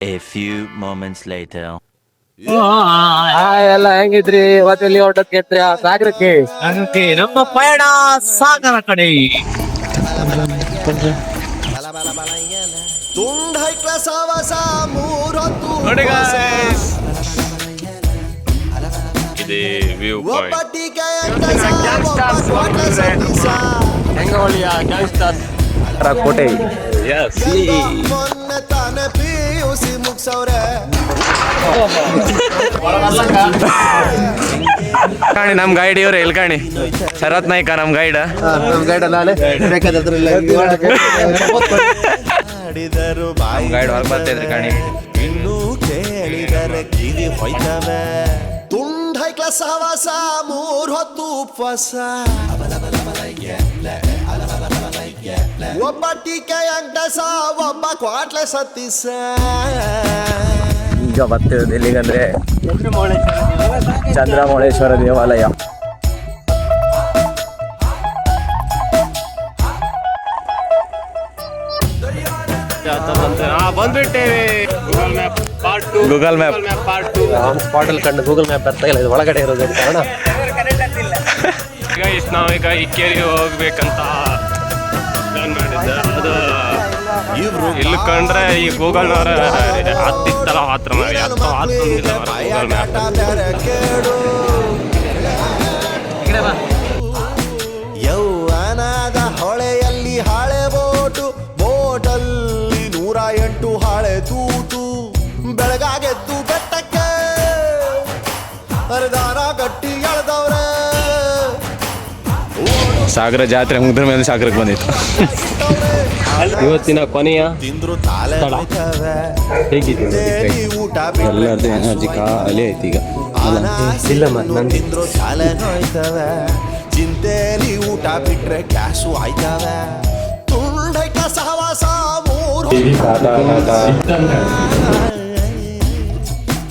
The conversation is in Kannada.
A few moments later. ಎಲ್ಲ ಹೆಂಗಿದ್ರಿ? ಇವತ್ತೆಲ್ಲಿ ಹೊರಟಕ್ಕೆ ಸಾಗರಕ್ಕೆ ನಮ್ಮ ಪಯಣ ಸಾಗರ ಕಡೆ. ನೋಡಿ guys, ಇದೆ ವ್ಯೂ ಪಾಯಿಂಟ್. ಕೋಟೆ. ಕಾಣಿ ನಮ್ ಗೈಡ್ ಇವ್ರೆ ಎಲ್ಲಿ ಕಾಣಿ ಶರತ್ ನಾಯ್ಕ ನಮ್ ಗೈಡ್. ನಮ್ ಗೈಡ್ ಅಲ್ಲ ಗೈಡ್ ಹೊರಗೆ ಬರ್ತಾ ಇದ್ರಿ ಕಾಣಿ. ಇನ್ನು ಕೇಳಿದರೆ ಕಿವಿ ಹೊಯ್ತವೆ. ತುಂಡೈಕ್ಲ ಸಹವಾಸ ಮೂರ್ ಹೊತ್ತು ಉಪವಾಸ. ಒಬ್ಬ ಟೀಕೆ ಅಂಟಸ ಒಬ್ಬ ಕ್ವಾಟ್ಲೆ ಸತ್ತಿಸ. ಈಗ ಬರ್ತಿರೋದು ಎಲ್ಲಿಗಂದ್ರೆ ಚಂದ್ರಮೌಳೇಶ್ವರ ದೇವಾಲಯ. ಬಂದ್ಬಿಟ್ಟೇವೆ. ಗೂಗಲ್ ಮ್ಯಾಪ್ ಪಾರ್ಟ್ 2 ಸ್ಪಾಟ್ ಅಲ್ಲಿ ಕಂಡು ಗೂಗಲ್ ಮ್ಯಾಪ್ ಬರ್ತಾ ಇಲ್ಲ, ಇದು ಒಳಗಡೆ ಇರೋದು ಕಾರಣ. ನಾವೀಗ ಇಕ್ಕೇರಿಗೆ ಹೋಗ್ಬೇಕಂತ ಪ್ಲಾನ್ ಮಾಡಿದ್ದೆ. ಅದು ಇಲ್ಲಿ ಕಂಡ್ರೆ ಈ ಗೂಗಲ್ನವ್ರ ಹತ್ತಿತ್ತಲ್ಲ ಹತ್ರ ಮಾಡಿ ಗೂಗಲ್ ಮ್ಯಾಪ್. ಯೌವನದ ಹೊಳೆಯಲ್ಲಿ ಹಾಳೆ ಬೋಟು, ಬೋಟಲ್ಲಿ 108 ಹಾಳೆ ತೂತು. ಬೆಳಗಾಗೆದ್ದು ಬೆಟ್ಟಕ್ಕೆ ಹರಿದಾರ ಗಟ್ಟಿ ಎಳೆದವ್ರೆ. ಸಾಗರ ಜಾತ್ರೆ ಮುಗಿದ ಮೇಲೆ ಸಾಗರಕ್ಕೆ ಬಂದಿತ್ತು. ಇವತ್ತಿನ ಕೊನೆಯ ತಿಂದ್ರು ತಾಲೆ ನೋಯ್ತವೆ. ಹೇಗಿದೆ ಊಟ ಎಲ್ಲರದ್ದು ಎನರ್ಜಿ ಖಾಲಿ ಐತಿ ಈಗ. ತಿಂದ್ರು ತಾಲೆ ನೋಯ್ತವೆ. ಚಿಂತೆಲಿ ಊಟ ಬಿಟ್ರೆ ಕ್ಯಾಶು ಆಯ್ತವೆ. ತುಂಡೈಕ ಸಹವಾಸ ಮೂರು